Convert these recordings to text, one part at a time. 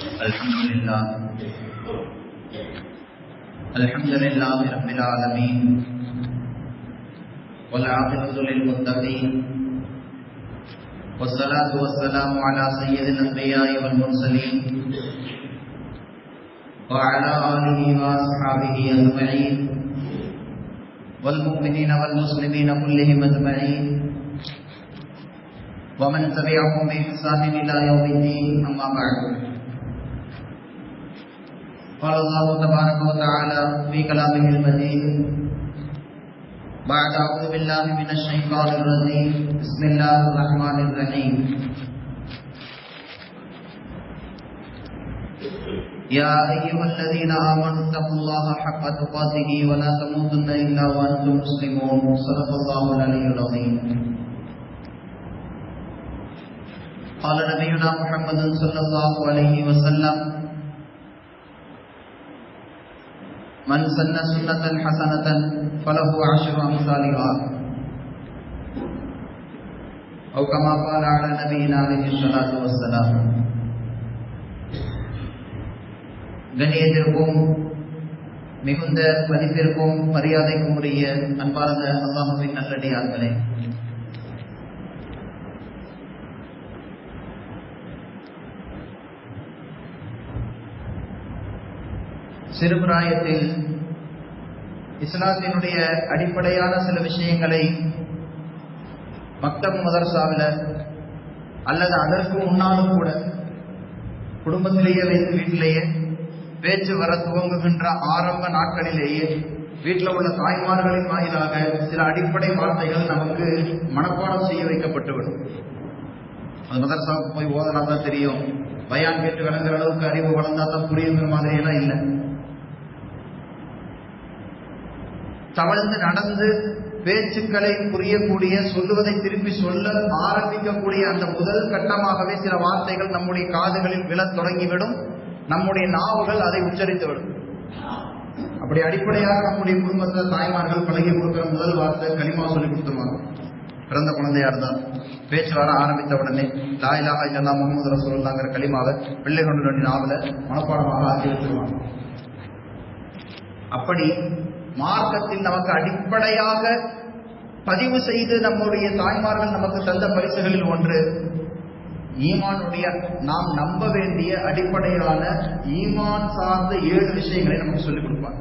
الحمد لله رب العالمين والعاقبة للمتقين والصلاة والسلام على سيد الأنبياء والمرسلين وعلى آله وأصحابه أجمعين والمؤمنين والمسلمين كلهم أجمعين ومن تبعهم بإحسان إلى يوم الدين. أما بعد، قال الله تبارك وتعالى في كلامه المجيد بعد أعوذ بالله من الشيطان الرجيم بسم الله الرحمن الرحيم. يا أيها الذين آمنوا اتقوا الله حق تقاته ولا تموتن إلا وأنتم مسلمون. صدق الله العلي العظيم. قال نبينا محمد صلى الله عليه وسلم: من سن سنة حسنة فله 10 أمثالها أو كما قال على نبينا عليه الصلاة والسلام. கண்ணியத்திற்கும் மிகுந்த மதிப்பிற்கும் மரியாதைக்கும் உரிய அன்பார்ந்த அல்லாஹ்வின் நல்லடியார்களே, சிறுபிராயத்தில் இஸ்லாத்தினுடைய அடிப்படையான சில விஷயங்களை மக்தப் மதரசாவில் அல்லது அதற்கு முன்னாலும் கூட குடும்பத்திலேயே வைத்து வீட்டிலேயே பேச்சு வர துவங்குகின்ற ஆரம்ப நாட்களிலேயே வீட்டில் உள்ள தாய்மார்களின் வாயிலாக சில அடிப்படை வார்த்தைகள் நமக்கு மனப்பாடம் செய்ய வைக்கப்பட்டுவிடும். அது மதரசாவுக்கு போய் ஓதனா தான் தெரியும், பயான் கேட்டு விளங்குற அளவுக்கு அறிவு வளர்ந்தா தான் புரியுங்கிற மாதிரி எல்லாம் இல்லை. தவழ்ந்து நடந்து பேச்சுக்களை புரியக்கூடிய, சொல்லுவதை திருப்பி சொல்ல ஆரம்பிக்கக்கூடிய அந்த முதல் கட்டமாகவே சில வார்த்தைகள் நம்முடைய காதுகளில் விழத் தொடங்கிவிடும், நம்முடைய நாவுகள் அதை உச்சரித்துவிடும். அப்படி அடிப்படையாக நம்முடைய குடும்பத்தில் தாய்மார்கள் பழகி கொடுக்கிற முதல் வார்த்தை கலிமா சொல்லி கொடுத்துருவாங்க. பிறந்த குழந்தையா இருந்தால் பேச்சு வர ஆரம்பித்த உடனே லா இலாஹா இல்லல்லாஹ் முஹம்மது ரசூலுல்லாஹ்ங்கிற கலிமாவை பிள்ளைகளுடைய நாவல மனப்பாடமாக ஆக்கி வச்சிருவாங்க. அப்படி மார்க்கத்தில் நமக்கு அடிப்படையாக பதிவு செய்து நம்முடைய தாய்மார்கள் நமக்கு தந்த பரிசுகளில் ஒன்று ஈமானுடைய, நாம் நம்ப வேண்டிய அடிப்படையான ஈமான் சார்ந்த 7 விஷயங்களை நமக்கு சொல்லிக் கொடுப்பாங்க.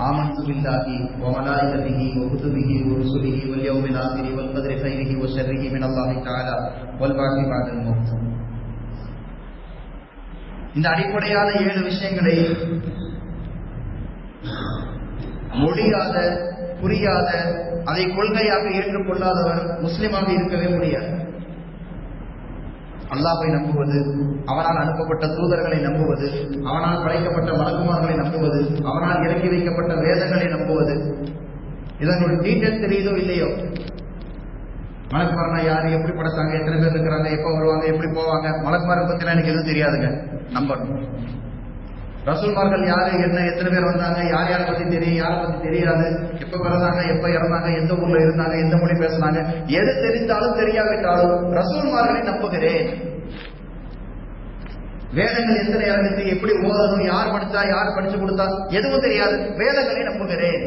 ஆமன்து பில்லாஹி வ மலாயிகத்திஹி வ குதுபிஹி வ ருசுலிஹி வல் யௌமில் ஆகிரி வல் கத்ரி கைரிஹி வ ஷர்ரிஹி மினல்லாஹி தஆலா வல் பாஸி பஅதல் மௌத். இந்த அடிப்படையான 7 விஷயங்களை முடியாத, புரியாத, அதை கொள்கையாக ஏற்றுக்கொள்ளாதவர் முஸ்லிமாக இருக்கவே முடியாது. அல்லாஹ்வை நம்புவது, அவனால் அனுப்பப்பட்ட தூதர்களை நம்புவது, அவனால் படைக்கப்பட்ட மலக்குமார்களை நம்புவது, அவனால் இறக்கி வைக்கப்பட்ட வேதங்களை நம்புவது, இதனுடைய டீட்டெயில் தெரியுதோ இல்லையோ, மலக்குமார்னா யாரு, எப்படி படைச்சாங்க, எத்தனை பேர் இருக்கிறாங்க, எப்போ வருவாங்க, எப்படி போவாங்க, மலக்குமாரை பத்திலாம் எனக்கு எதுவும் தெரியாதுங்க, நம்பணும். ரசூல்மார்கள் யாரு, என்ன, எத்தனை பேர் வந்தாங்க, யார் யாரை பத்தி தெரியும், யாரை பத்தி தெரியாது, எப்ப பிறந்தாங்க, எப்ப இறந்தாங்க, எந்த ஊர்ல இருந்தாங்க, எந்த மொழி பேசினாங்க, எது தெரிந்தாலும் தெரியாவிட்டாலும் ரசூல்மார்களை நம்புகிறேன். வேதங்கள் எத்தனை இறங்குது, எப்படி ஓதணும், யார் படிச்சா, யார் படிச்சு கொடுத்தா, எதுவும் தெரியாது, வேதங்களை நம்புகிறேன்.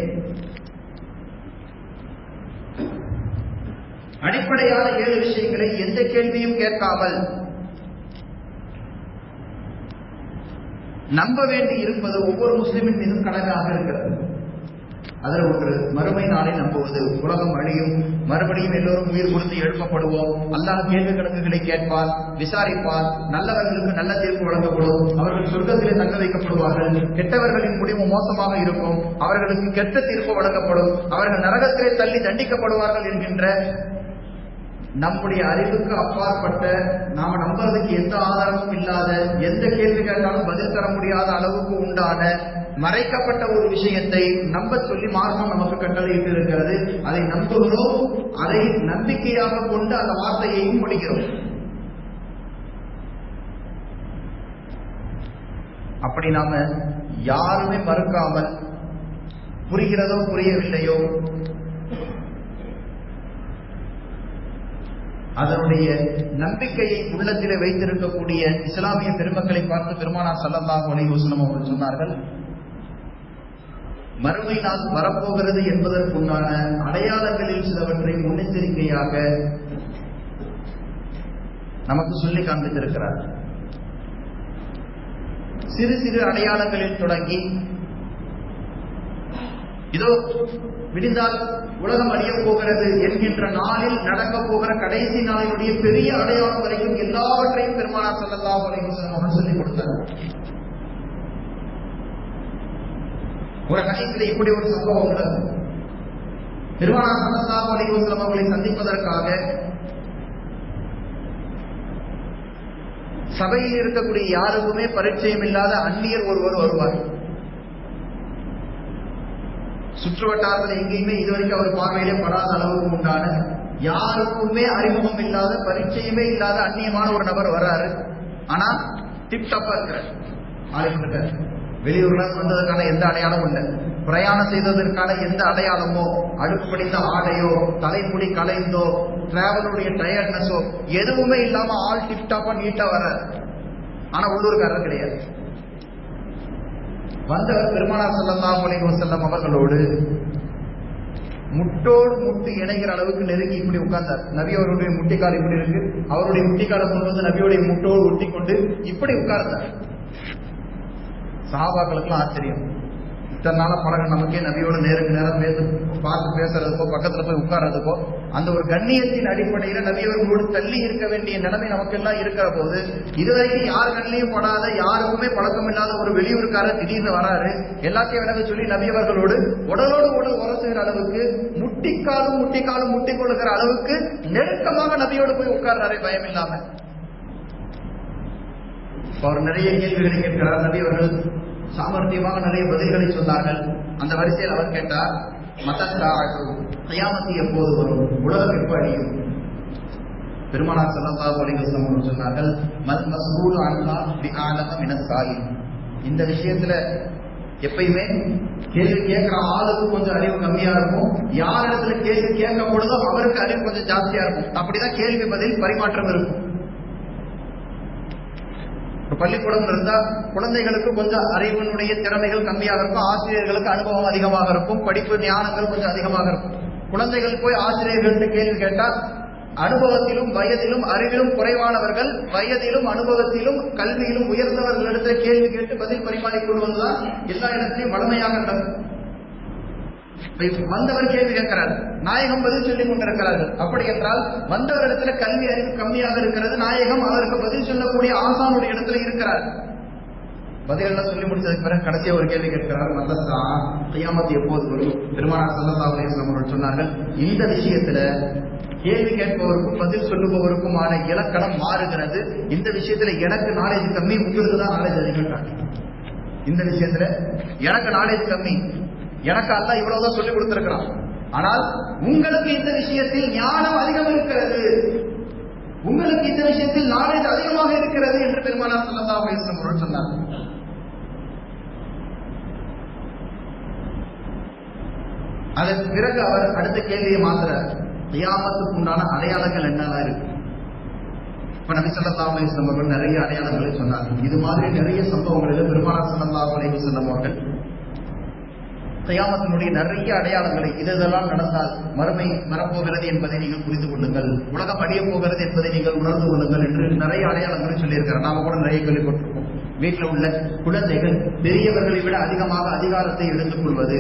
அடிப்படையான 7 விஷயங்களை எந்த கேள்வியும் கேட்காமல் நம்ப வேண்டி இருப்பது ஒவ்வொரு முஸ்லிமின் மீதும் கடமையாக இருக்கிறது. அதில் ஒன்று மறுமை நாளை நம்புவது. உலகம் அழியும், மறுபடியும் எல்லோரும் உயிர் கொடுத்து எழுப்பப்படுவோம், அல்லாஹ் கேள்வி கணக்குகளை கேட்பார், விசாரிப்பார், நல்லவர்களுக்கு நல்ல தீர்ப்பு வழங்கப்படும், அவர்கள் சொர்க்கத்திலே தங்க வைக்கப்படுவார்கள், கெட்டவர்களின் முடிவு மோசமாக இருக்கும், அவர்களுக்கு கெட்ட தீர்ப்பு வழங்கப்படும், அவர்கள் நரகத்திலே தள்ளி தண்டிக்கப்படுவார்கள் என்கின்ற நம்முடைய அறிவுக்கு அப்பாற்பட்ட, நாம நம்புறதுக்கு எந்த ஆதாரமும் இல்லாத, எந்த கேள்வி கேட்டாலும் பதில் தர முடியாத அளவுக்கு உண்டான மறைக்கப்பட்ட ஒரு விஷயத்தை நம்ப சொல்லி மார்க்கம் நமக்கு கட்டளையிட்டு இருக்கிறது. அதை நம்புகிறோம், அதை நம்பிக்கையாக கொண்டு அந்த வார்த்தையையும் முடிக்கிறோம். அப்படி நாம யாருமே மறுக்காமல், புரிகிறதோ புரியவில்லையோ அதனுடைய நம்பிக்கையை உள்ளத்திலே வைத்திருக்கக்கூடிய இஸ்லாமிய பெருமக்களை பார்த்து பெருமானார் ஸல்லல்லாஹு அலைஹி வஸல்லம் அவர்கள் சொன்னார்கள், மறுமை நாள் வரப்போகிறது என்பதற்குண்டான அடையாளங்களில் சிலவற்றை முன்னெச்சரிக்கையாக நமக்கு சொல்லி காண்பித்திருக்கிறார். சிறு சிறு அடையாளங்களில் தொடங்கி இதோ விடிந்தால் உலகம் அழியப் போகிறது என்கின்ற நாளில் நடக்க போகிற கடைசி நாளினுடைய பெரிய அடையாளம் வரைக்கும் எல்லாவற்றையும் பெருமானார் ஸல்லல்லாஹு அலைஹி வஸல்லம் அவர்கள் சொல்லிக் கொடுத்தார். ஒரு ஹதீஸில் இப்படி ஒரு சம்பவம் உள்ளது. பெருமானார் ஸல்லல்லாஹு அலைஹி வஸல்லம் அவர்களை சந்திப்பதற்காக சபையில் இருக்கக்கூடிய யாருக்குமே பரிச்சயம் இல்லாத அந்நியர் ஒருவர் வருவார். சுற்றுவட்டாரத்தில் எங்கேயுமே இதுவரைக்கும் அவர் பார்வையிலே படாத அளவுக்கு உண்டான யாருக்குமே அறிமுகம் இல்லாத பரிச்சயமே இல்லாத அந்நியமான ஒரு நபர் வர்றாரு. ஆனா டிப்டாப்பா இருக்கிறார், ஆளுங்க வெளியூர்ல வந்ததற்கான எந்த அடையாளமும் இல்லை, பிரயாணம் செய்ததற்கான எந்த அடையாளமோ, அடுப்பு படித்த ஆடையோ, தலைமுடி கலைந்தோ, டிராவலுடைய டயர்ட்னஸோ எதுவுமே இல்லாம ஆள் டிப்டாப்பா நீட்டா வர்றாரு. ஆனா உள்ளூர்காரர் கிடையாது. வந்தவர் பெருமானார் ஸல்லல்லாஹு அலைஹி வஸல்லம் அவர்களோடு முட்டோடு முட்டு இணைகிற அளவுக்கு நெருங்கி இப்படி உட்கார்ந்தார். நபி அவருடைய முட்டிக்கால் இப்படி இருக்கு, அவருடைய முட்டிக்காலை கொண்டு வந்து நபியோடைய முட்டோடு ஒட்டி கொண்டு இப்படி உட்கார்ந்தார். சஹாபாக்களுக்கெல்லாம் ஆச்சரியம். இத்தனை நாள பழகம் நமக்கே நபியோட நேருக்கு நேரம் பார்த்து பேசுறதுக்கோ பக்கத்துல போய் உட்கார்றதுக்கோ அந்த ஒரு கண்ணியத்தின் அடிப்படையில நபியோடு தள்ளி இருக்க வேண்டிய நிலைமை நமக்கெல்லாம் இருக்கிற போது இதுவரைக்கும் யார் கண்ணிலையும் படாத யாருக்குமே பழக்கம் இல்லாத ஒரு வெளியூருக்காரர் திடீர்னு வராரு. எல்லாத்தையும் விலக சொல்லி நபியவர்களோடு உடலோடு உடல் உரசுகிற அளவுக்கு முட்டிக்காலும் முட்டி கொள்ளுகிற அளவுக்கு நெருக்கமாக நபியோடு போய் உட்கார்றாரு பயம் இல்லாம. அவர் நிறைய கேள்விகளை கேட்கிறார். நபி அவர்கள் சாமர்த்தியமாக நிறைய பதில்களை சொன்னார்கள். அந்த வரிசையில் அவர் கேட்டார், கியாமத் எப்போது வரும், உலகம் எப்ப அழியும்? பெருமானார் ஸல்லல்லாஹு அலைஹி வஸல்லம் சொன்னார்கள், மல் மஸ்ஊலு அன்ஹா பிஅலம மினஸ் ஸாயில். இந்த விஷயத்துல எப்பயுமே கேள்வி கேட்கிற ஆளுக்கு கொஞ்சம் அறிவு கம்மியா இருக்கும், யார் இடத்துல கேள்வி கேட்கப்படுதோ அவருக்கு அறிவு கொஞ்சம் ஜாஸ்தியா இருக்கும். அப்படிதான் கேள்வி பதில் பரிமாற்றம் இருக்கும். பள்ளிக்கூடம் இருந்தா குழந்தைகளுக்கு கொஞ்சம் அறிவினுடைய திறமைகள் கம்மியாக இருக்கும், ஆசிரியர்களுக்கு அனுபவம் அதிகமாக இருக்கும், படிப்பு ஞானங்கள் கொஞ்சம் அதிகமாக இருக்கும். குழந்தைகள் போய் ஆசிரியர்கள்ட்ட கேள்வி கேட்டா அனுபவத்திலும் வயதிலும் அறிவிலும் குறைவானவர்கள் வயதிலும் அனுபவத்திலும் கல்வியிலும் உயர்ந்தவர்களிடத்தில் கேள்வி கேட்டு பதில் பரிமாறிக்கொள்வதுதான் எல்லா இடத்திலையும் வளமையாக நடக்கும். வந்தவர் கேள்வி கேட்கிறார், நாயகம் பதில் சொல்லிக் கொண்டிருக்கிறார்கள். அப்படி என்றால் வந்தவரிடத்துல கல்வி அறிவு கம்மியாக இருக்கிறது, நாயகம் அவருக்கு பதில் சொல்லக்கூடிய ஆசானுடைய இடத்துல இருக்கிறார். பதிலெல்லாம் சொல்லி முடிச்சதுக்கு பிறகு கடைசியா ஒரு கேள்வி கேட்கிறார், மத்தா கியாமத் எப்போது வரும்? பெருமானார் ஸல்லல்லாஹு அலைஹி வஸல்லம் அவர்கள் சொன்னார்கள், இந்த விஷயத்துல கேள்வி கேட்பவருக்கும் பதில் சொல்லுபவருக்குமான இலக்கணம் மாறுகிறது. இந்த விஷயத்துல எனக்கு நாலேஜ் கம்மி, உங்களுக்கு தான் நாலேஜ் அதிகம். இந்த விஷயத்துல எனக்கு நாலேஜ் கம்மி, எனக்கு அல்லாஹ் இவ்வளவுதான் சொல்லிக் கொடுத்திருக்கிறான். ஆனால் உங்களுக்கு இந்த விஷயத்தில் ஞானம் அதிகம் இருக்கிறது, உங்களுக்கு இந்த விஷயத்தில் நாலேஜ் அதிகமாக இருக்கிறது என்று பெருமானார் ஸல்லல்லாஹு அலைஹி வஸல்லம் அவர்கள் சொன்னார். அதற்கு பிறகு அவர் அடுத்த கேள்வியை மாத்துறார், கியாமத்துக்கு உண்டான அடையாளங்கள் என்னெல்லாம் இருக்கு? இப்ப நபி ஸல்லல்லாஹு அலைஹி வஸல்லம் அவர்கள் நிறைய அடையாளங்களை சொன்னார்கள். இது மாதிரி நிறைய சம்பவங்களில் பெருமானார் ஸல்லல்லாஹு அலைஹி வஸல்லம் அவர்கள் கியாமத்தினுடைய நிறைய அடையாளங்களை, இதெல்லாம் நடந்தால் மறுமை வரப்போகிறது என்பதை நீங்கள் புரிந்து கொள்ளுங்கள், உலகம் அழிய போகிறது என்பதை நீங்கள் உணர்ந்து கொள்ளுங்கள் என்று நிறைய அடையாளங்களை சொல்லியிருக்கிறார். நாம கூட நிறைய கேள்விப்பட்டிருக்கோம். வீட்டில் உள்ள குழந்தைகள் பெரியவர்களை விட அதிகமாக அதிகாரத்தை எடுத்துக் கொள்வது,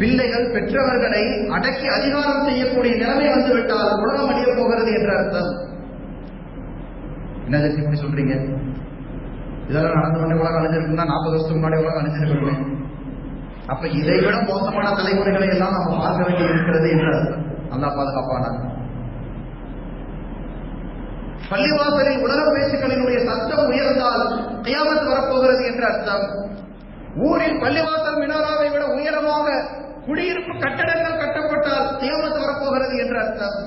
பிள்ளைகள் பெற்றவர்களை அடக்கி அதிகாரம் செய்யக்கூடிய நிலைமை வந்துவிட்டால் உலகம் அழிய போகிறது என்ற அர்த்தம். என்ன இப்படி சொல்றீங்க? இதெல்லாம் நடந்து கொண்டே உலகம் அழிஞ்சிருக்குன்னா 40 வருஷத்துக்கு முன்னாடி உலகம் அழிஞ்சிருக்கணுமே. அப்ப இதை விட மோசமான தலைமுறைகளை எல்லாம் நம்ம பார்க்க வேண்டி இருக்கிறது என்று அர்த்தம். அல்லாஹ் பாதுகாப்பான. பள்ளிவாசலில் உலக பேச்சுக்களினுடைய சத்தம் உயர்ந்தால் கியாமத் வரப்போகிறது என்று அர்த்தம். ஊரில் பள்ளிவாசல் மினாராவை விட உயரமாக குடியிருப்பு கட்டடங்கள் கட்டப்பட்டால் கியாமத் வரப்போகிறது என்று அர்த்தம்.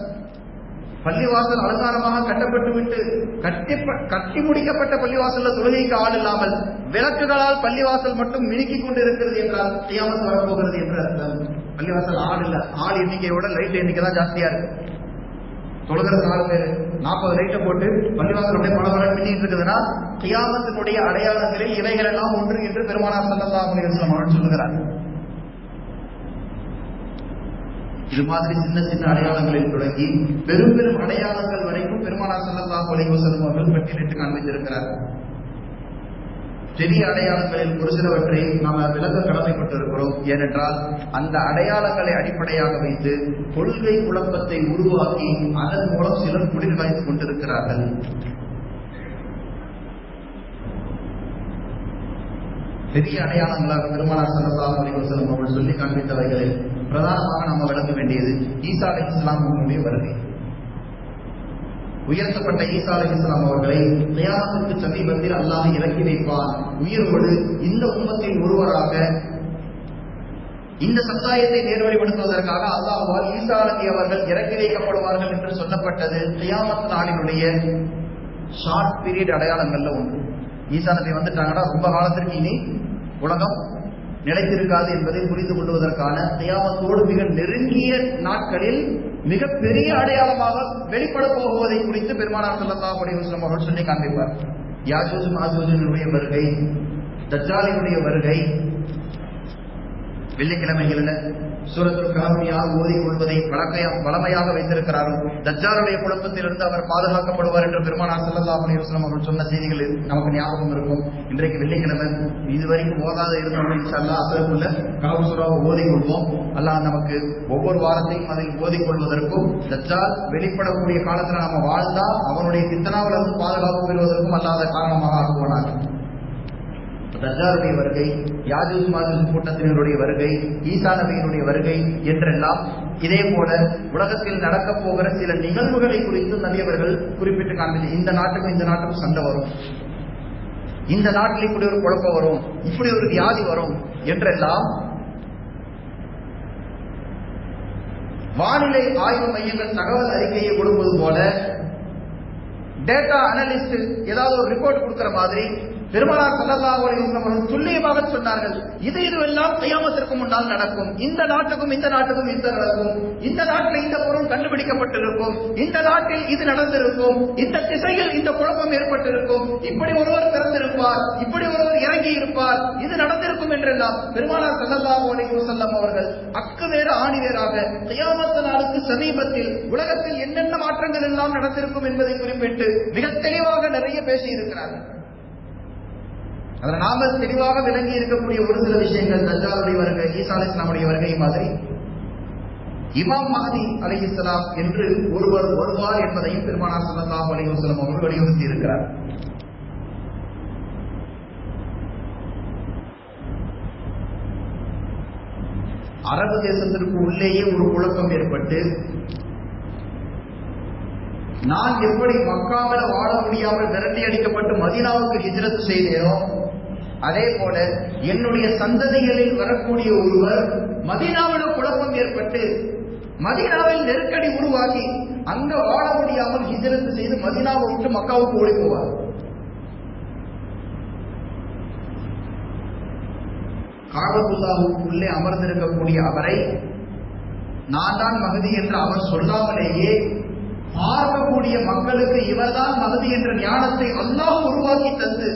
பள்ளிவாசல் அலங்காரமாக கட்டப்பட்டு விட்டு கட்டி முடிக்கப்பட்ட பள்ளிவாசல்ல தொழுகைக்கு ஆள் இல்லாமல் விளக்குகளால் பள்ளிவாசல் மட்டும் மினுக்கிக் கொண்டு இருக்கிறது என்றால் கியாமத் வரப்போகிறது என்று அர்த்தம். பள்ளிவாசல் ஆள் இல்ல, ஆள் எண்ணிக்கையோட லைட் எண்ணிக்கை தான் ஜாஸ்தியா இருக்கு. தொழுகிற 4 பேர் 40 லைட்டை போட்டு பள்ளிவாசல் அப்படியே பலபலன் மின்னிட்டு இருக்குதுன்னா கியாமத்தினுடைய அடையாளங்களில் இவைகள் எல்லாம் ஒன்று என்று பெருமானார் ஸல்லல்லாஹு அலைஹி வஸல்லம் அவர்கள் சொல்லுகிறார். இது மாதிரி சின்ன சின்ன அடையாளங்களில் தொடங்கி பெரும் பெரும் அடையாளங்கள் வரைக்கும் பெருமானார் ஸல்லல்லாஹு அலைஹி வஸல்லம் அவர்கள் பட்டியலிட்டு காண்பித்திருக்கிறார். பெரிய அடையாளங்களில் ஒரு சிலவற்றை நாம் விளக்க கடமைப்பட்டிருக்கிறோம். ஏனென்றால் அந்த அடையாளங்களை அடிப்படையாக வைத்து கொள்கை குழப்பத்தை உருவாக்கி அதன் மூலம் சிலர் குடில் காய்ந்து கொண்டிருக்கிறார்கள். பெரிய அடையாளங்களாக பெருமானார் ஸல்லல்லாஹு அலைஹி வஸல்லம் அவர்கள் சொல்லி காண்பித்தவைகளில் பிரதானமாக நாம் விளக்க வேண்டியது ஈசா அலைஹிஸ்ஸலாம் அவர்களுடைய வருகை. உயர்த்தப்பட்ட ஈசா அலைஹிஸ்ஸலாம் அவர்களை கியாமத்துக்கு சமீபத்தில் அல்லாஹ் இறக்கி வைப்பான். உயிரோடு இந்த உம்மத்தில் ஒருவராக இந்த சமுதாயத்தை நேர்வழிப்படுத்துவதற்காக அல்லாஹ்வால் ஈசா அலைஹி அவர்கள் இறக்கி வைக்கப்படுவார்கள் என்று சொல்லப்பட்டது கியாமத் நாளினுடைய ஷார்ட் பீரியட் அடையாளங்கள்ல ஒன்று. ஈசா நபி வந்துட்டாங்கன்னா ரொம்ப காலத்திற்கு இனி உலகம் நிலைத்திருக்காது என்பதை புரிந்து கொள்வதற்கான கியாமத்தோடு மிக நெருங்கிய நாட்களில் மிகப்பெரிய அடையாளமாக வெளிப்பட போகுவதை குறித்து பெருமானார் ஸல்லல்லாஹு அலைஹி வஸல்லம் அவர்கள் சொல்லி காண்பிப்பார். யாஜூஜ் மாஜூஜினுடைய வருகை, தஜ்ஜாலினுடைய வருகை, வெள்ளிக்கிழமைகளில் சூரத்துல் கஹஃப் ஓதிக் கொள்வதை வளமையாக வைத்திருக்கிறார்கள். தஜ்ஜாலுடைய குழப்பத்திலிருந்து அவர் பாதுகாக்கப்படுவார் என்று பெருமானார் ஸல்லல்லாஹு அலைஹி வஸல்லம் அவர்கள் சொன்ன செய்திகள் நமக்கு ஞாபகம் இருக்கும். இன்றைக்கு வெள்ளிக்கிழமை இதுவரைக்கும் ஓதாத இருந்தவங்க இன்ஷா அல்லாஹ் அசருக்குள்ள கஹஃப் சூராவை ஓதிக் கொள்வோம். அல்லாஹ் நமக்கு ஒவ்வொரு வாரத்தையும் அதில் ஓதிக் கொள்வதற்கும் தஜ்ஜால் வெளிப்படக்கூடிய காலத்தில் நாம வாழ்ந்தா அவனுடைய பித்தனாவில் இருந்து பாதுகாப்பு பெறுவதற்கும் அல்லாத காரணமாக ஆகுவானாக. தஜ்ஜாலுடைய வருகை, யாஜூஜ் மாஜூஜ் கூட்டத்தினருடைய வருகை, ஈசா நபியினுடைய வருகை என்றெல்லாம் இதே போல உலகத்தில் நடக்கப் போகிற சில நிகழ்வுகளை குறித்து நபியவர்கள் குறிப்பிட்டு காண்பித்து இந்த நாட்டுக்கும் சண்டை வரும், இந்த நாட்டில் இப்படி ஒரு குழப்பம் வரும், இப்படி ஒரு வியாதி வரும் என்றெல்லாம் வானிலை ஆய்வு மையங்கள் தகவல் அறிக்கையை கொடுப்பது போல டேட்டா அனலிஸ்ட் ஏதாவது ஒரு ரிப்போர்ட் கொடுக்கிற மாதிரி பெருமானார் ஸல்லல்லாஹு அலைஹி வஸல்லம் அவர்கள் துல்லியமாக சொன்னார்கள். இதுவெல்லாம் கியாமத்திற்கு முன்னால் நடக்கும். இந்த நாட்டுக்கும் இந்த நடக்கும். இந்த நாட்டில் இந்த பொருள் கண்டுபிடிக்கப்பட்டிருக்கும். இந்த நாட்டில் இது நடந்திருக்கும். இந்த திசையில் இந்த குழப்பம் ஏற்பட்டிருக்கும். இப்படி ஒருவர் பிறந்திருப்பார், இப்படி ஒருவர் இறங்கி இருப்பார், இது நடந்திருக்கும் என்றெல்லாம் பெருமானார் ஸல்லல்லாஹு அலைஹி வஸல்லம் அவர்கள் அக்கு வேறு ஆணி வேறாக கியாமத் நாளுக்கு சமீபத்தில் உலகத்தில் என்னென்ன மாற்றங்கள் எல்லாம் நடந்திருக்கும் என்பதை குறிப்பிட்டு மிக தெளிவாக நிறைய பேசி இருக்கிறார்கள். அதில் நாம தெளிவாக விளங்கி இருக்கக்கூடிய ஒரு சில விஷயங்கள் தஜ்ஜாலுடைய வருகை, ஈசா அலைஹிஸ்ஸலாமுடைய வருகை மாதிரி இமாம் மஹ்தி அலைஹிஸ்ஸலாம் என்று ஒருவர் வருவார் என்பதையும் பெருமானார் ஸல்லல்லாஹு அலைஹி வஸல்லம் அவர்கள் வலியுறுத்தி இருக்கிறார். அரபு தேசத்திற்கு உள்ளேயே ஒரு குழப்பம் ஏற்பட்டு நான் எப்படி மக்காவில் வாழ முடியாமல் விரட்டி அடிக்கப்பட்டு மதீனாவுக்கு ஹிஜ்ரத் செய்தேனோ அதே போல என்னுடைய சந்ததிகளில் வரக்கூடிய ஒருவர் மதீனாவில் குழப்பம் ஏற்பட்டு மதீனாவில் நெருக்கடி உருவாகி அங்க வாழ முடியாமல் ஹிஜ்ரத் செய்து மதீனாவை விட்டு மக்காவுக்கு ஓடி போவார். காபத்துல்லாஹுக்குள்ளே அமர்ந்திருக்கக்கூடிய அவரை நான் தான் மஹதி என்று அவர் சொல்லாமலேயே பார்க்கக்கூடிய மக்களுக்கு இவர்தான் மஹதி என்ற ஞானத்தை அல்லாஹ் உருவாக்கி தந்து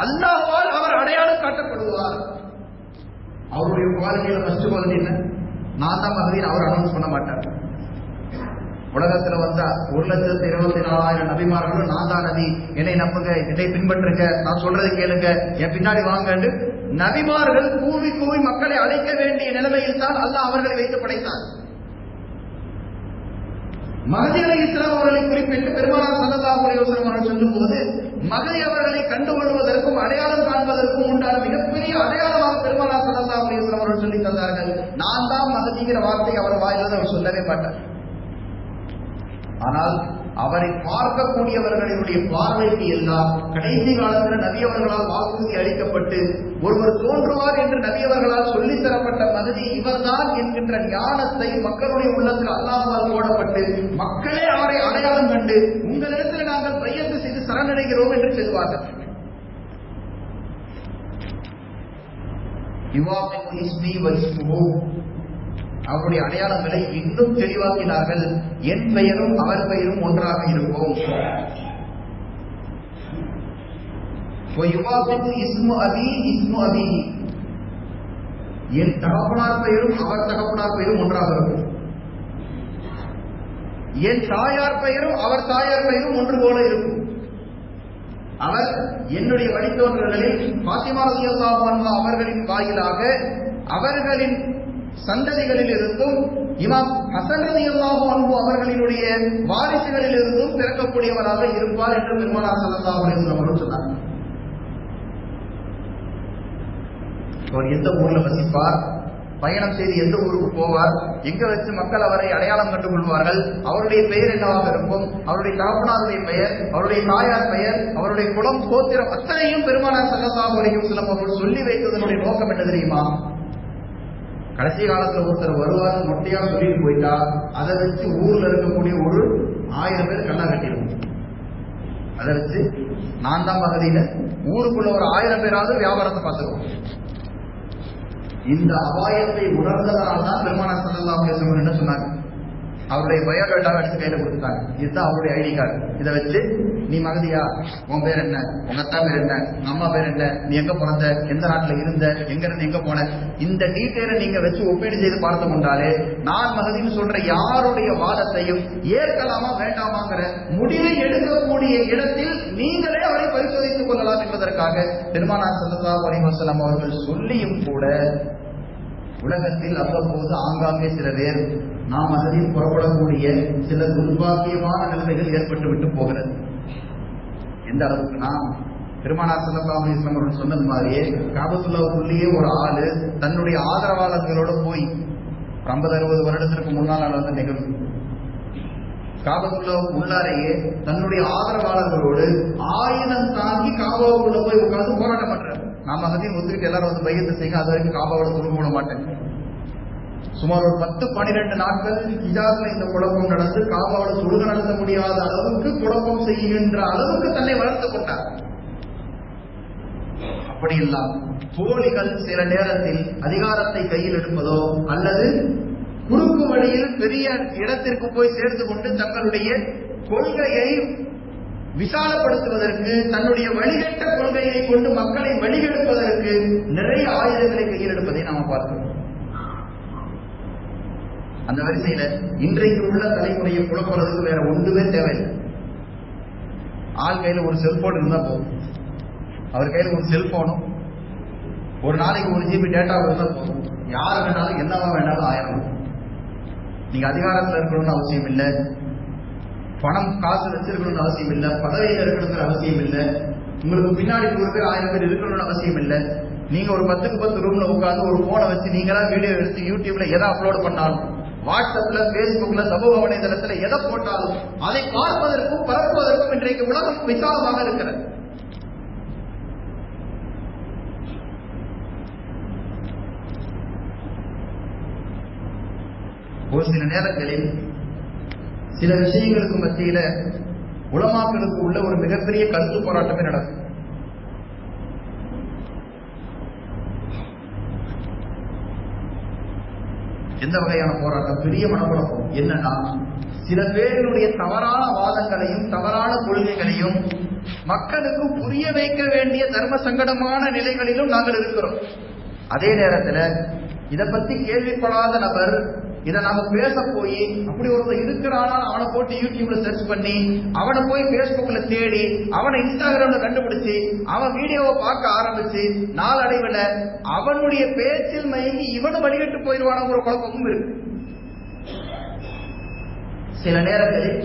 அல்லாஹ்வால் அவர் அடையாளம் காட்டப்படுவார். அவருடைய குவாலிட்டியில ஃபர்ஸ்ட் குவாலிட்டி என்ன? நான் தான் மஹதின்னு அவர் அனௌன்ஸ் பண்ண மாட்டார். உலகத்துல வந்தா 1,24,000 நபிமார்களும் நான் தான் நபி, என்னை நம்புங்க, என்னை பின்பற்றுங்க, நான் சொல்றது கேளுங்க, என் பின்னாடி வாங்க. நபிமார்கள் கூவி கூவி மக்களை அழைக்க வேண்டிய நிலைமையில் தான் அல்லாஹ் அவர்களை வைத்து படைத்தார். மஹதி அலைஹிஸ்ஸலாம் அவர்களை குறிப்பிட்டு பெருமானார் ஸல்லல்லாஹு அலைஹி வஸல்லம் அவர்கள் சொல்லும்போது மஹதி அவர்களை கண்டுகொள்வதற்கும் அடையாளம் காண்பதற்கும் உண்டான மிகப்பெரிய அடையாளமாக பெருமானார் ஸல்லல்லாஹு அலைஹி வஸல்லம் அவர்கள் சொல்லி தந்தார்கள். நான் தான் மஹதிங்கிற வார்த்தை அவர் வாயிலிருந்து அவர் சொல்லவே மாட்டார். ஆனால் அவரை பார்க்கக்கூடியவர்களுடைய பார்வைக்கு எல்லாம் கடைசி காலத்தில் நபியவர்களால் வாக்குறுதி அளிக்கப்பட்டு ஒருவர் தோன்றுவார் என்று நபியவர்களால் சொல்லித் தரப்பட்ட மஹதி இவர்தான் என்கின்ற ஞானத்தை மக்களுடைய உள்ளத்தில் அல்லாஹ்வால் போடப்பட்டு மக்களே அவரை அடையாளம் கண்டு உங்களிடத்தில் நாங்கள் பையத்து செய்து சரணடைகிறோம் என்று சொல்வார்கள். அவருடைய அடையாளங்களை இன்னும் தெளிவாக்கினார்கள். என் பெயரும் அவர் பெயரும் ஒன்றாக இருக்கும். என் தகப்பனார் பெயரும் அவர் தகப்பனார் பெயரும் ஒன்றாக இருக்கும். என் தாயார் பெயரும் அவர் தாயார் பெயரும் ஒன்று போல இருக்கும். அவர் என்னுடைய வழித்தோன்றல்களில் பாத்திமா ரலியல்லாஹு அன்ஹா அவர்களின் வாயிலாக அவர்களின் சந்ததிகளில் இருந்தும் இமாம் ஹசன் ரலியல்லாஹு அன்ஹு அவர்களினுடைய வாரிசுகளில் இருந்தும் பிறக்கக்கூடியவராக இருப்பார் என்று பெருமானார் ஸல்லல்லாஹு அலைஹி வஸல்லம் அவர்கள் சொன்னார். அவர் எந்த ஊர்ல வசிப்பார், பயணம் செய்து எந்த ஊருக்கு போவார், எங்க வச்சு மக்கள் அவரை அடையாளம் கண்டு கொள்வார்கள், அவருடைய பெயர் என்னவாக இருக்கும், அவருடைய தகப்பனாருடைய பெயர், அவருடைய தாயார் பெயர், அவருடைய குலம் கோத்திரம் அத்தனையும் பெருமானார் ஸல்லல்லாஹு அலைஹி வஸல்லம் அவர்கள் சொல்லி வைத்ததனுடைய நோக்கம் என்ன தெரியுமா? கடைசி காலத்துல ஒருத்தர் வருவார் மொட்டையா சொல்லிட்டு போயிட்டா அதை வச்சு ஊர்ல இருக்கக்கூடிய ஒரு 1000 பேர் கண்ணா கட்டிடும். அதை வச்சு நான் தான் பகுதியில ஊருக்குள்ள ஒரு 1000 பேராவது வியாபாரத்தை பார்த்துருவோம். இந்த அபாயத்தை உணர்ந்ததால் தான் பெருமானார் ஸல்லல்லாஹு அலைஹி வஸல்லம் என்ன சொன்னாங்க, அவருடைய பயோடேட்டாவை எடுத்து கையில கொடுத்தாங்க. இதுதான் அவருடைய ஐடி கார்டு. இதை வச்சு நீ மகதியா, உன் பேர் என்ன, உங்க அத்தா பேர் என்ன, உங்க அம்மா பேர் என்ன, நீ எங்க பிறந்த, எந்த நாட்டுல இருந்த, எங்க இருந்து எங்க போன, இந்த டீட்டெயிலை நீங்க வச்சு ஒப்பீடு செய்து பார்த்து கொண்டாலே நான் மகதின்னு சொல்ற யாருடைய வாதத்தையும் ஏற்கலாமா வேண்டாமாங்கிற முடிவை எடுக்கக்கூடிய இடத்தில் நீங்களே அவரை பரிசோதித்துக் கொள்ளலாம் என்பதற்காக பெருமானார் ஸல்லல்லாஹு அலைஹி வஸல்லம் அவர்கள் சொல்லியும் கூட உலகத்தில் அவ்வப்போது ஆங்காங்கே சில பேர் நாம் அதில் புறப்படக்கூடிய சில துர்பாக்கியமான நிலைமைகள் ஏற்பட்டு விட்டு போகிறது. எந்த அளவுக்குனா பெருமானார் ஸல்லல்லாஹு அலைஹி வஸல்லம் அவர்கள் சொன்னது மாதிரியே காபத்துல்லாவுக்குள்ளேயே ஒரு ஆளு தன்னுடைய ஆதரவாளர்களோட போய் 50-60 வருடத்திற்கு முன்னால் நடந்த நிகழ்வு. காபத்துல்லாவுக்கு உள்ளாரையே தன்னுடைய ஆதரவாளர்களோடு 1000 தாங்கி காபாவுக்குள்ள போய் உட்கார்ந்து போராட்டம் பண்றாரு. நாம அதையும் ஒத்துக்கிட்டு எல்லாரும் வந்து பையத்தை செய்ய, அது வரைக்கும் காபாவோட துரும்ப விட மாட்டேன். சுமார் ஒரு 10-12 நாட்கள் ஹிஜாஸ்ல இந்த குழப்பம் நடந்து காபாவோட சுடுக நடத்த முடியாத அளவுக்கு குழப்பம் செய்கின்ற அளவுக்கு தன்னை வளர்த்து கொண்டார். அப்படி இல்லாம தோழிகள் சில நேரத்தில் அதிகாரத்தை கையில் எடுப்பதோ அல்லது குறுக்கு வழியில் பெரிய இடத்திற்கு போய் சேர்த்து கொண்டு தங்களுடைய கொள்கையை விசாலப்படுத்துவதற்கு, தன்னுடைய வழிகட்ட கொள்கையை கொண்டு மக்களை வழிகெடுப்பதற்கு நிறைய ஆயுதங்களை கையில் எடுப்பதை நாம பார்க்கிறோம். அந்த வரிசையில இன்றைக்கு உள்ள தலைமுறையை குழப்பறதுக்கு வேற ஒன்றுமே தேவையில்லை. ஆள் கையில ஒரு செல்போன் இருந்தா போதும். அவர் கையில ஒரு செல்போனும் ஒரு நாளைக்கு 1 GB டேட்டா இருந்தா போதும். யாரு வேணாலும் என்னவா வேணாலும் ஆயிரம். நீங்க அதிகாரத்தில் இருக்கணும்னு அவசியம் இல்லை, பணம் காசு வச்சிருக்கணும்னு அவசியம் இல்லை, பதவியில் இருக்கணுங்கிற அவசியம் இல்லை, உங்களுக்கு பின்னாடி 100 பேர் 1000 பேர் இருக்கணும்னு அவசியம் இல்லை. நீங்க ஒரு 10க்கு 10 ரூம்ல உட்கார்ந்து ஒரு போனை வச்சு நீங்களா வீடியோ எடுத்து யூடியூப்ல எதை அப்லோட் பண்ணாலும், வாட்ஸ்அப்ல, பேஸ்புக்ல, சமூக வலைதளத்துல எதை போட்டாலும் அதை பார்ப்பதற்கும் பரப்புவதற்கும் இன்றைக்கு உலகம் விசாலமாக இருக்கிறது. ஒரு சில நேரங்களில் சில விஷயங்களுக்கு மத்தியில உலமாக்களுக்கு உள்ள ஒரு மிகப்பெரிய கருத்து போராட்டமே நடக்கும். எந்த வகையான போராட்டம்? பெரிய மனக்குழப்பம். என்னன்னா, சில பேரினுடைய தவறான வாதங்களையும் தவறான கொள்கைகளையும் மக்களுக்கு புரிய வைக்க வேண்டிய தர்ம சங்கடமான நிலைகளிலும் நாங்கள் இருக்கிறோம். அதே நேரத்தில் இதை பத்தி கேள்விப்படாத நபர் இதை நாம பேச போய் அப்படி ஒருத்தர் இருக்கிறானா அவனை போட்டு யூடியூப்ல சர்ச் பண்ணி, அவனை போய் பேஸ்புக்ல தேடி, அவனை இன்ஸ்டாகிராம்ல கண்டுபிடிச்சு, அவன் வீடியோவை பார்க்க ஆரம்பிச்சு நாளடைவில் அவனுடைய பேச்சில் மயங்கி இவனு வழிகட்டு போயிடுவான ஒரு குழப்பமும் இருக்கு. சில நேரங்களில்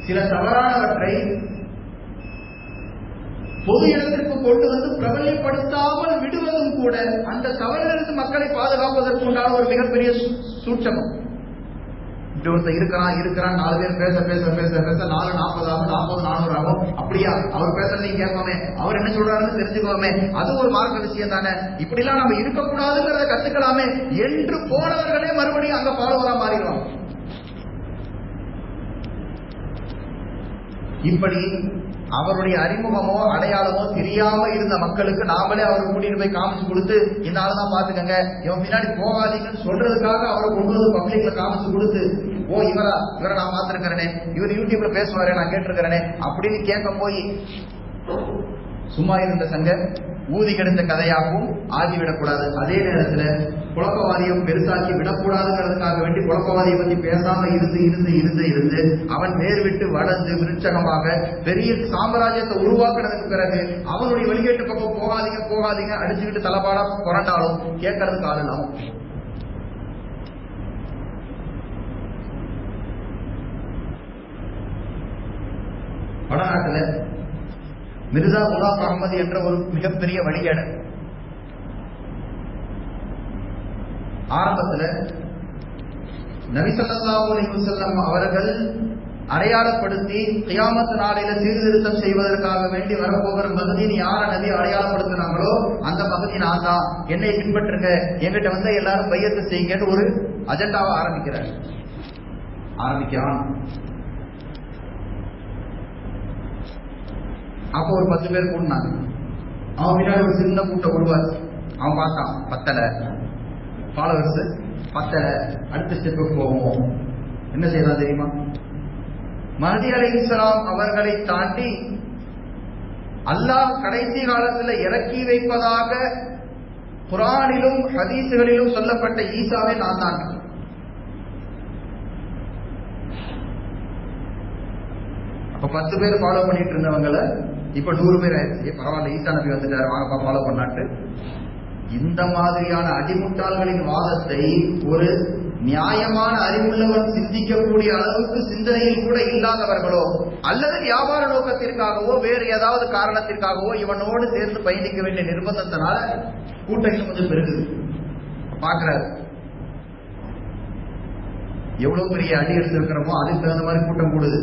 சில தவறானவற்றை பொது இடத்திற்கு கொண்டு வந்து பிரபல்யப்படுத்தாமல் விடுவதும் கூட அந்த தவறிலிருந்து மக்களை பாதுகாப்பதற்கு உண்டான ஒரு மிகப்பெரிய சூட்சமம். இப்படி ஒருத்தர் இருக்கிறான் 4 பேர் பேச 4:40 ஆகும், 40-400 ஆகும். அப்படியா, அவர் பேசுறதையும் கேட்போமே, அவர் என்ன சொல்றாருன்னு தெரிஞ்சுக்கோமே, அது ஒரு மார்க்க விஷயம் தானே, இப்படி எல்லாம் நம்ம இருக்கக்கூடாதுங்கிறத கத்துக்கலாமே என்று போனவர்களே மறுபடியும் அங்க ஃபாலோவரா மாறிடுவாங்க. இப்படி அவருடைய அறிமுகமோ அடையாளமோ தெரியாம இருந்த மக்களுக்கு நாமளே அவரை கூட்டிட்டு போய் காமிச்சு கொடுத்து இந்த ஆளுதான் பாத்துக்கங்க, இவன் பின்னாடி போகாதீங்கன்னு சொல்றதுக்காக அவரை கொண்டு வந்து பப்ளிக்ல காமிச்சு கொடுத்து, ஓ இவரை நான் பார்த்திருக்கிறேனே, இவர் யூடியூப்ல பேசுவாரே நான் கேட்டிருக்கிறேனே அப்படின்னு கேட்க போய் சும்மா இருந்த சங்க ஊதி கெடுத்த கதையாகவும் ஆகிவிடக்கூடாது. அதே நேரத்துல குழப்பவாதியம் பெருசாக்கி விடக்கூடாதுங்கிறதுக்காக வேண்டி குழப்பவாதியை பத்தி பேசாம இருந்து அவன் வேர் விட்டு வளர்ந்து விருட்சகமாக பெரிய சாம்ராஜ்யத்தை உருவாக்குறதுக்கு பிறகு அவனுடைய வெளியேட்டு பக்கம் போகாதீங்க அடிச்சுக்கிட்டு தலைப்பாடா புரண்டாலும் கேட்கறதுக்கு ஆள் இல்லாம வடநாட்டுல மிர்சா குலாம் அகமது என்ற ஒரு மிகப்பெரிய வழிகாடர் ஆரம்பத்தில் நபி ஸல்லல்லாஹு அலைஹி வஸல்லம் அவர்கள் அடையாளப்படுத்தி கியாமத் நாளையில சீர்திருத்தம் செய்வதற்காக வேண்டி வரப்போகிற மகதின் யார நபி அடையாளப்படுத்தினாங்களோ அந்த மகதி நான் தான், என்னை பின்பற்றுங்க, என்கிட்ட வந்து எல்லாரும் பையத்தை செய்யுங்கன்னு ஒரு அஜெண்டாவை ஆரம்பிக்கிறான். அப்போ ஒரு 10 பேர் கூட்டினாங்க. அவன் பின்னாடி ஒரு சின்ன கூட்டம் உருவாச்சு. அவன் பார்த்தான், பத்தல ஃபாலோவர்ஸ் பத்தல, அடுத்த ஸ்டெப்புக்கு போவோம். என்ன செய்யலாம் தெரியுமா? மஹ்தி அலைஹிஸ்ஸலாம் அவர்களை தாண்டி அல்லாஹ் கடைசி காலத்துல இறக்கி வைப்பதாக குர்ஆனிலும் ஹதீஸ்களிலும் சொல்லப்பட்ட ஈசாவை நான் தான். அப்ப 10 பேர் ஃபாலோ பண்ணிட்டு இருந்தவங்களை இப்ப 100 பேர் ஆயிடுச்சு. பரவாயில்ல, ஈசா நபி வந்துட்டாரு, வாங்கப்பா ஃபாலோ பண்ணாட்டு. இந்த மாதிரியான அடிமுட்டாள்களின் வாதத்தை ஒரு நியாயமான அறிவுள்ளவன் சிந்திக்கக்கூடிய அளவுக்கு சிந்தனையில் கூட இல்லாதவர்களோ அல்லது வியாபார நோக்கத்திற்காகவோ வேறு ஏதாவது காரணத்திற்காகவோ இவனோடு சேர்ந்து பயணிக்க வேண்டிய நிர்பந்தத்தினால கூட்டங்கள் கொஞ்சம் பெருகுது. பாக்குறாரு எவ்வளவு பெரிய அடி எடுத்திருக்கிறோமோ அதுக்கு தகுந்த மாதிரி கூட்டம் கூடுது.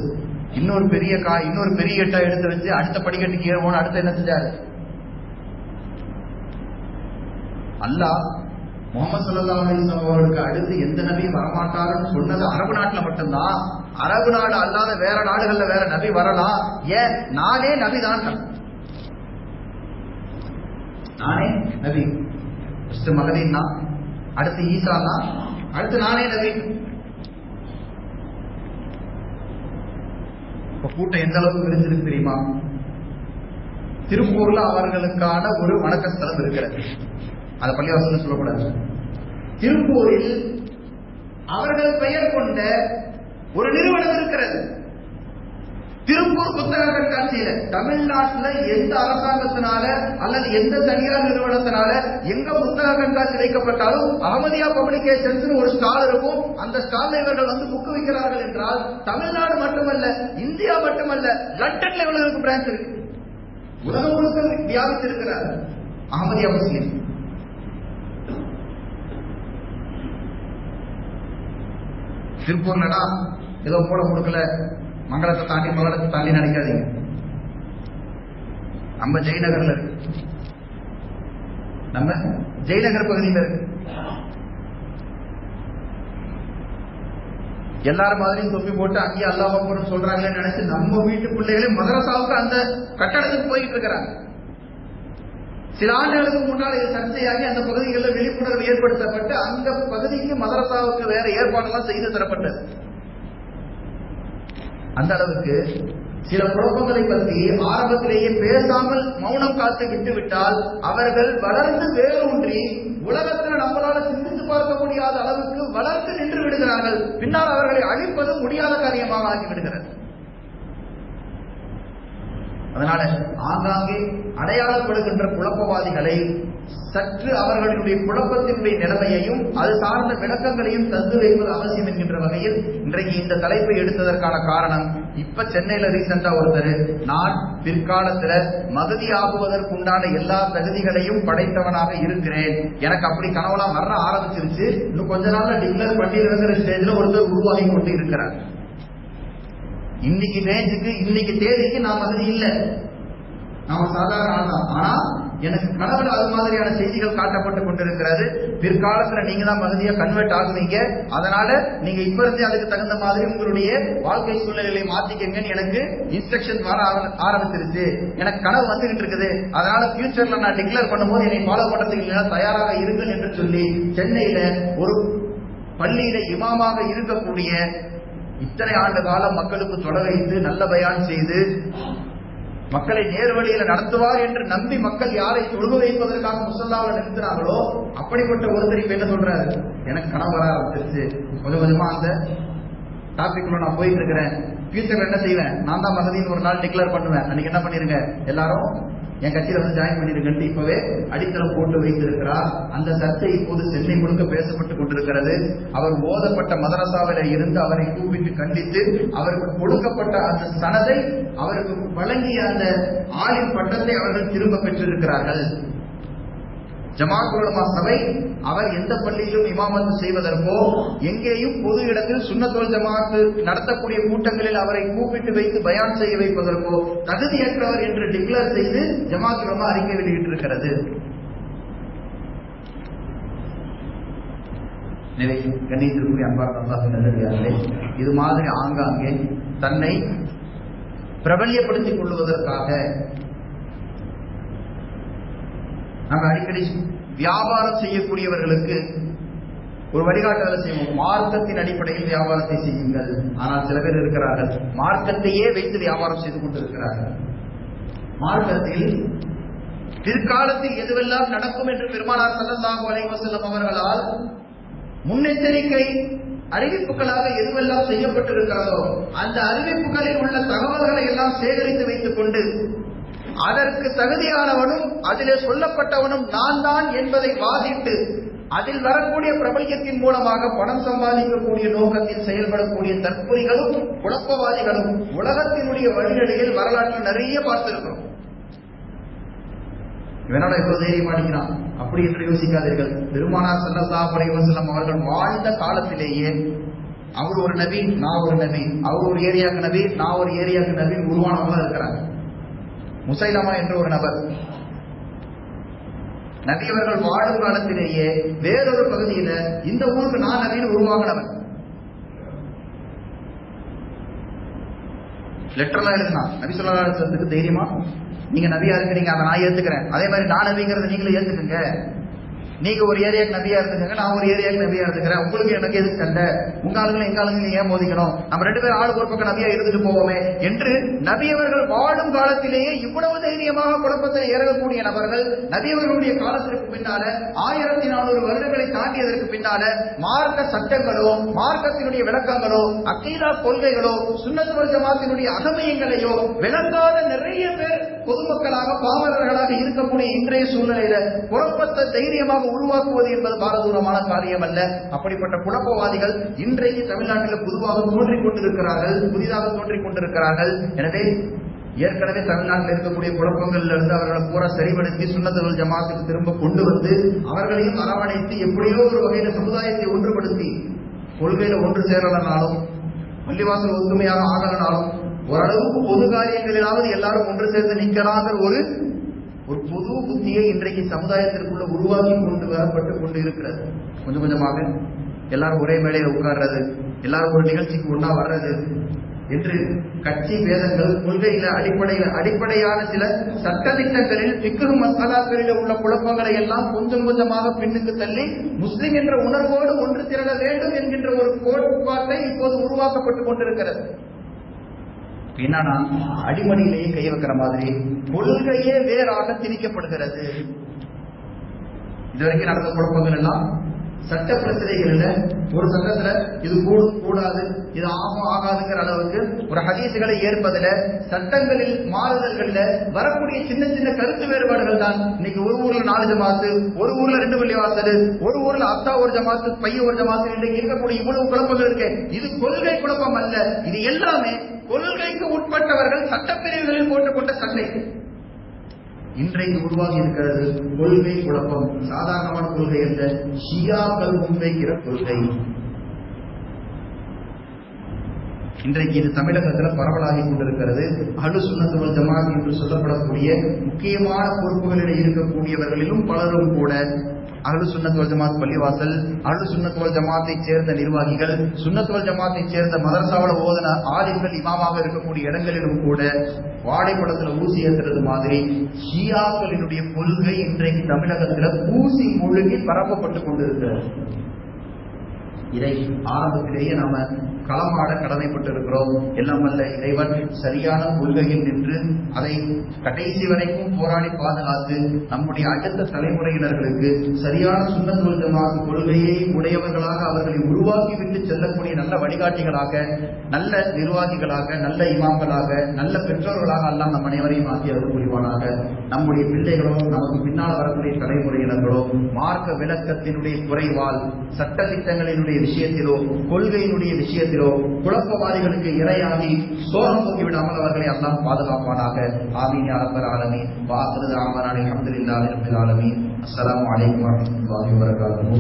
இன்னொரு பெரிய எட்டா எடுத்து வச்சு அடுத்த படிக்கட்டுக்கு ஏறுவோம். அடுத்து என்ன செஞ்சாரு? அல்லாஹ் முஹம்மது ஸல்லல்லாஹு அலைஹி வஸல்லம் அவர்களுக்கு அடுத்து எந்த நபியும் வரமாட்டாருன்னு சொன்னது அரபு நாட்டுல மட்டும்தான். அரபு நாடு அல்லாத வேற நாடுகள்ல வேற நபி வரலாம். ஏன்? நானே நபி தான். நானே நபி. மகதீன் தான், அடுத்து ஈசா தான், அடுத்து நானே நபி. கூட்டம் எந்த அளவுக்கு விரிஞ்சிருக்கு தெரியுமா? திருப்பூர்ல அவர்களுக்கான ஒரு வணக்க ஸ்தலம் இருக்கிறது. அத பள்ளிவாசல் சொல்லக்கூடாது. திருப்பூரில் அவர்கள் பெயர் கொண்ட ஒரு நிறுவனம் இருக்கிறது. திருப்பூர் புத்தக கண்காட்சியில தமிழ்நாட்டுல எந்த அரசாங்கத்தினால அல்லது எந்த தனியார் நிறுவனத்தினால எங்க புத்தக கண்காட்சி வைக்கப்பட்டாலும் அஹமதியா பப்ளிகேஷன்ஸ் ஒரு ஸ்டால் இருக்கும். அந்த ஸ்டால்ல இவர்கள் வந்து புக்கு வைக்கிறார்கள் என்றால் தமிழ்நாடு மட்டுமல்ல, இந்தியா மட்டுமல்ல, லண்டன்ல இவர்களுக்கு பிரான்ச் இருக்கு. உலகம் முழுக்க வியாபித்திருக்கிறார் அஹமதியா முஸ்லிம். திருப்பூர்லடா ஏதோ போட கொடுக்கல, மங்களத்தை தாண்டி நினைக்காதீங்க. நம்ம ஜெயநகர்ல இருக்கு, நம்ம ஜெயநகர் பகுதியில் இருக்கு. எல்லாரும் மாதிரியும் தொப்பி போட்டு அங்கேயே அல்லாஹ் அக்பர்னு சொல்றாங்களேன்னு நினைச்சு நம்ம வீட்டு பிள்ளைகளே மதரசாவுக்கு அந்த கட்டடத்துக்கு போயிட்டு இருக்கிறாங்க. சில ஆண்டுகளுக்கு முன்னால் இது சர்ச்சையாகி அந்த பகுதிகளில் விழிப்புணர்வு ஏற்படுத்தப்பட்டு அந்த பகுதிக்கு மதரசாவுக்கு வேற ஏற்பாடெல்லாம் செய்து தரப்பட்டது. அந்த அளவுக்கு சில குழப்பங்களை பற்றி ஆரம்பத்திலேயே பேசாமல் மௌனம் காத்து விட்டுவிட்டால் அவர்கள் வளர்ந்து வேரூன்றி உலகத்தில் நம்மளால சிந்தித்து பார்க்க முடியாத அளவுக்கு வளர்ந்து நின்று விடுகிறார்கள். பின்னால் அவர்களை அழிப்பது முடியாத காரியமாக ஆகிவிடுகிறது. அதனால ஆங்காங்கே அடையாளப்படுகின்ற குழப்பவாதிகளை சற்று அவர்களுடைய குழப்பத்தினுடைய நிலைமையையும் அது சார்ந்த விளக்கங்களையும் தந்து வைப்பது அவசியம் என்கின்ற வகையில் இன்றைக்கு இந்த தலைப்பை எடுத்ததற்கான காரணம், இப்ப சென்னையில ரீசெண்டா ஒருத்தர், நான் பிற்காலத்துல மகதி ஆகுவதற்குண்டான எல்லா தகுதிகளையும் படைத்தவனாக இருக்கிறேன், எனக்கு அப்படி கனவுலாம் வர ஆரம்பிச்சிருச்சு, இன்னும் கொஞ்ச நாள்ல டிக்ளேர் பண்ணிருக்கிற ஸ்டேஜ்ல ஒருத்தர் உருவாகி கொண்டு இருக்கிறார். இன்னைக்கு ரேஞ்சுக்கு இன்னைக்கு தேதிக்கு நான் மகதி இல்லை. நான் சாதாரண ஆள் தான். ஆனா எனக்கு கனவுல அது மாதிரியான செய்திகள் காட்டப்பட்டு கொண்டிருக்கிறது. பிற்காலத்துல நீங்க தான் மகதியா கன்வெர்ட் ஆகுவீங்க, அதனால நீங்க இப்ப இருந்தே அதுக்கு தகுந்த மாதிரி உங்களுடைய வாழ்க்கை சூழ்நிலைகளை மாத்திக்கங்கன்னு எனக்கு இன்ஸ்ட்ரக்ஷன் வர ஆரம்பிச்சிருச்சு. எனக்கு கனவு வந்துகிட்டு இருக்குது, அதனால ஃபியூச்சர்ல நான் டிக்ளேர் பண்ணும்போது என்னை ஃபாலோ பண்றதுக்கு தயாராக இருங்கள் என்று சொல்லி சென்னையில ஒரு பள்ளியில இமாமாக இருக்கக்கூடிய இத்தனை ஆண்டு காலம் மக்களுக்கு தொட வைத்து நல்ல பயான் செய்து மக்களை நேர்வழியில நடத்துவார் என்று நம்பி மக்கள் யாரை தொழுக வைப்பதற்காக முசல்லாவில் நிறுத்தினார்களோ அப்படிப்பட்ட ஒருத்தர் இப்ப என்ன சொல்றாரு, எனக்கு கனவு வர ஆரம்பிச்சிருச்சு, கொஞ்சம் கொஞ்சமா அந்த டாபிக்ல நான் போயிட்டு இருக்கிறேன், ஃபியூச்சர்ல என்ன செய்வேன், நான் தான் மகதின்னு ஒரு நாள் டிக்ளேர் பண்ணுவேன், அன்னைக்கு என்ன பண்ணிருங்க எல்லாரும் என் கட்சியில வந்து ஜாயின் பண்ணிருக்கேன் இப்பவே அடித்தளம் போட்டு வைத்திருக்கிறார். அந்த சர்ச்சை இப்போது சென்னை முழுக்க பேசப்பட்டுக் கொண்டிருக்கிறது. அவர் ஓதப்பட்ட மதரசாவில இருந்து அவரை கூப்பிட்டு கண்டித்து அவருக்கு கொடுக்கப்பட்ட அந்த சனதை, அவருக்கு வழங்கிய அந்த ஆலிம் பட்டத்தை அவர்கள் திரும்ப பெற்றிருக்கிறார்கள். ஜமாத் உலமா சபை அவர் எந்த பள்ளியிலும் இமாமத்து செய்வதற்கோ எங்கேயும் பொது இடத்தில் சுன்னத் வல் ஜமாத் நடத்தக்கூடிய கூட்டங்களில் அவரை கூப்பிட்டு வைத்து பயான் செய்ய வைப்பதற்கோ தகுதியற்றவர் என்று டிக்ளேர் செய்து ஜமாத் உலமா அறிக்கை வெளியிட்டிருக்கிறது. கண்ணியத்திற்குரிய அன்பார்ந்த அல்லாஹ்வின் நல்லடியார்களே, இது மாதிரி ஆங்காங்கே தன்னை பிரபல்யப்படுத்திக் கொள்வதற்காக நாங்கள் அடிக்கடி வியாபாரம் செய்யக்கூடியவர்களுக்கு ஒரு வழிகாட்டுதலை செய்வோம். மார்க்கத்தின் அடிப்படையில் வியாபாரத்தை செய்யுங்கள். ஆனால் சில பேர் இருக்கிறார்கள் மார்க்கத்தையே வைத்து வியாபாரம் செய்து கொண்டிருக்கிறார்கள். மார்க்கத்தில் பிற்காலத்தில் எதுவெல்லாம் நடக்கும் என்று பெருமானார் ஸல்லல்லாஹு அலைஹி வஸல்லம் அவர்களால் முன்னெச்சரிக்கை அறிவிப்புகளாக எதுவெல்லாம் செய்யப்பட்டிருக்கிறதோ அந்த அறிவிப்புகளில் உள்ள தகவல்களை எல்லாம் சேகரித்து வைத்துக் கொண்டு அதற்கு தகுதியானவனும் அதிலே சொல்லப்பட்டவனும் நான் தான் என்பதை வாதிட்டு அதில் வரக்கூடிய பிரபல்யத்தின் மூலமாக பணம் சம்பாதிக்கக்கூடிய நோக்கத்தில் செயல்படக்கூடிய தற்கொலைகளும் குழப்பவாதிகளும் உலகத்தினுடைய வழிநடையில் வரலாற்றில் நிறைய பார்த்திருக்கிறோம். இவனால எவ்வளவு தைரியம் அடிக்கிறான் அப்படி என்று யோசிக்காதீர்கள். பெருமானார் ஸல்லல்லாஹு அலைஹி வஸல்லம் அவர்கள் வாழ்ந்த காலத்திலேயே அவர் ஒரு நபி, நான் ஒரு நபி, அவர் ஒரு ஏரியாவுக்கு நபி, நான் ஒரு ஏரியாவுக்கு நபி உருவானவங்க இருக்கிறாங்க. முசைலமா என்ற ஒரு நபர் நபி அவர்கள் வாழும் காலத்திலேயே வேறொரு பகுதியில இந்த ஊருக்கு நான் நபின்னு உருவாகினவன். லெட்டர்லாம் எழுதினா நபி ஸல்லல்லாஹு அலைஹி வஸல்லத்துக்கு தைரியமா நீங்க நபியா இருக்கிறீங்க, அதை நான் ஏத்துக்கிறேன், அதே மாதிரி நான் நபிங்கிறத நீங்களும் ஏத்துக்குங்க, நீங்க ஒரு ஏரியாவுக்கு நபியா இருந்துக்கங்க, நான் ஒரு ஏரியாவுக்கு நபியா இருந்துக்கிறேன், உங்களுக்கு எனக்கு எதுக்கு சண்டை, உங்க ஆளுங்களும் எங்க ஆளுங்களும் ஏன் மோதிக்கணும், நம்ம ரெண்டு பேரும் ஆளுக்கு ஒரு பக்கம் நபியா இருந்துட்டு போவோமே என்று நபியவர்கள் வாழும் காலத்திலேயே இவ்வளவு தைரியமாக குழப்பத்தை இறங்கக்கூடிய நபர்கள் நபியவர்களுடைய காலத்திற்கு பின்னால 1400 வருடங்களை தாண்டியதற்கு பின்னால மார்க்க சட்டங்களோ மார்க்கத்தினுடைய விளக்கங்களோ அக்கீதா கொள்கைகளோ சுன்னத் வல் ஜமாத்தினுடைய அகமயங்களையோ விளங்காத நிறைய பேர் பொதுமக்களாக பாமரர்களாக இருக்கக்கூடிய இன்றைய சூழ்நிலையில குழப்பத்தை தைரியமாக உருவாக்குவது என்பது பாரதூரமான காரியம் அல்ல. அப்படிப்பட்ட குழப்பவாதிகள் இன்றைக்கு தமிழ்நாட்டில் பொதுவாக தோன்றிக் கொண்டிருக்கிறார்கள், புதிதாக தோன்றிக் கொண்டிருக்கிறார்கள். எனவே ஏற்கனவே தமிழ்நாட்டில் இருக்கக்கூடிய குழப்பங்கள்ல இருந்து அவர்களை பூரா சரிபடுத்தி சுன்னத் வல் ஜமாத்துக்கு திரும்ப கொண்டு வந்து அவர்களையும் அரவணைத்து எப்படியோ ஒரு வகையில சமுதாயத்தை ஒன்றுபடுத்தி கொள்கையில ஒன்று சேரலனாலும் பள்ளிவாசல் ஒத்துமையாக ஆகலனாலும் ஓரளவுக்கு பொது காரியங்களிலாவது எல்லாரும் ஒன்று சேர்ந்து நிற்கிறாங்கிற ஒரு பொது புத்தியை இன்றைக்கு சமுதாயத்திற்குள்ள உருவாக்கி கொண்டு வரப்பட்டு கொண்டு இருக்கிறது. கொஞ்சம் கொஞ்சமாக எல்லாரும் ஒரே மேடையில உட்கார்றது, எல்லாரும் ஒரு நிகழ்ச்சிக்கு ஒன்னா வர்றது என்று கட்சி பேதங்கள் கொள்கையில அடிப்படையான சில சட்டதிட்டங்களில் ஃபிக்ஹ் மசாலாக்களில் உள்ள குழப்பங்களை எல்லாம் கொஞ்சம் கொஞ்சமாக பின்னுக்கு தள்ளி முஸ்லிம் என்ற உணர்வோடு ஒன்று திரள வேண்டும் என்கின்ற ஒரு கோட்பாட்டை இப்போது உருவாக்கப்பட்டுக் கொண்டிருக்கிறது. என்னன்னா அடிமடியிலேயே கை வைக்கிற மாதிரி கொள்கையே வேறாக திணிக்கப்படுகிறது. இதுவரைக்கும் நடந்த குழப்பங்கள் எல்லாம் சட்ட பிரச்சனைகள் ஒரு சட்டத்துல இது கூடும் கூடாது, இது ஆகும் ஆகாதுங்கிற அளவுக்கு ஒரு ஹதீசுகளை ஏற்பதில் சட்டங்களில் மாறுதல்கள்ல வரக்கூடிய சின்ன சின்ன கருத்து வேறுபாடுகள் தான். இன்னைக்கு ஒரு ஊர்ல 4 ஜமாத்து, ஒரு ஊர்ல 2 பள்ளிவாசல், ஒரு ஊர்ல அத்தா ஒரு ஜமாத்து, பைய ஒரு ஜமாத்து, இன்றைக்கு இருக்கக்கூடிய இவ்வளவு குழப்பங்கள் இருக்கு. இது கொள்கை குழப்பம் அல்ல, இது எல்லாமே கொள்கைக்கு உட்பட்டவர்கள் சட்டப்பிரிவுகளில் போட்டுக்கொண்ட சண்டை. இன்றைக்கு உருவாகி இருக்கிறது கொள்கை குழப்பம். சாதாரணமான கொள்கை அல்ல, ஷியாக்கள் முன்வைக்கிற கொள்கை. இன்றைக்கு இது தமிழகத்தில் பரவலாகி கொண்டிருக்கிறது. அஹ்லுஸ் சுன்னத் வல் ஜமாத் என்று சொல்லப்படக்கூடிய முக்கியமான பொறுப்புகளில் இருக்கக்கூடியவர்களிலும் பலரும் கூட அஹ்லுஸ் சுன்னத் வல் ஜமாத் பள்ளிவாசல், அஹ்லுஸ் சுன்னத் வல் ஜமாத்தை சேர்ந்த நிர்வாகிகள், சுன்னத் வல் ஜமாத்தை சேர்ந்த மதரசாவில் ஓதன ஆலிம்கள் இமாமாக இருக்கக்கூடிய இடங்களிலும் கூட வாழைப்படத்தில் ஊசி ஏற்றுறது மாதிரி ஷியாக்களினுடைய கொள்கை இன்றைக்கு தமிழகத்தில் ஊசி முழுகி பரப்பப்பட்டு கொண்டிருக்கிறது. இதை ஆரம்பத்திலேயே நாம களமாட கடமைப்பட்டு இருக்கிறோம். எல்லாம் வல்ல இறைவன் சரியான கொள்கையில் நின்று அதை கடைசி வரைக்கும் போராடி பாதுகாத்து நம்முடைய அடுத்த தலைமுறையினர்களுக்கு சரியான சுன்னத் வல் ஜமாத் கொள்கையை உடையவர்களாக அவர்களை உருவாக்கிவிட்டு செல்லக்கூடிய நல்ல வழிகாட்டிகளாக, நல்ல நிர்வாகிகளாக, நல்ல இமாம்களாக, நல்ல பெற்றோர்களாக எல்லாம் நம் அனைவரையும் ஆக்கி அருள் புரிவானாக. நம்முடைய பிள்ளைகளோ நமக்கு பின்னால் வரக்கூடிய தலைமுறையினர்களோ மார்க்க விளக்கத்தினுடைய குறைவால், சட்ட திட்டங்களினுடைய விஷயத்திலோ, கொள்கையினுடைய விஷயத்திலோ குழப்பவாதிகளுக்கு இரையாகி சோகம் போக்கிவிடாமல் அவர்களை அல்லாஹ் பாதுகாப்பானாக. ஆமீன் யா ரப்பல் ஆலமீன். வாஹிரு தஅவானா அல்ஹம்துலில்லாஹி ரப்பில் ஆலமீன். அஸ்ஸலாமு அலைக்கும் வரஹ்மத்துல்லாஹி வபரகாத்துஹு.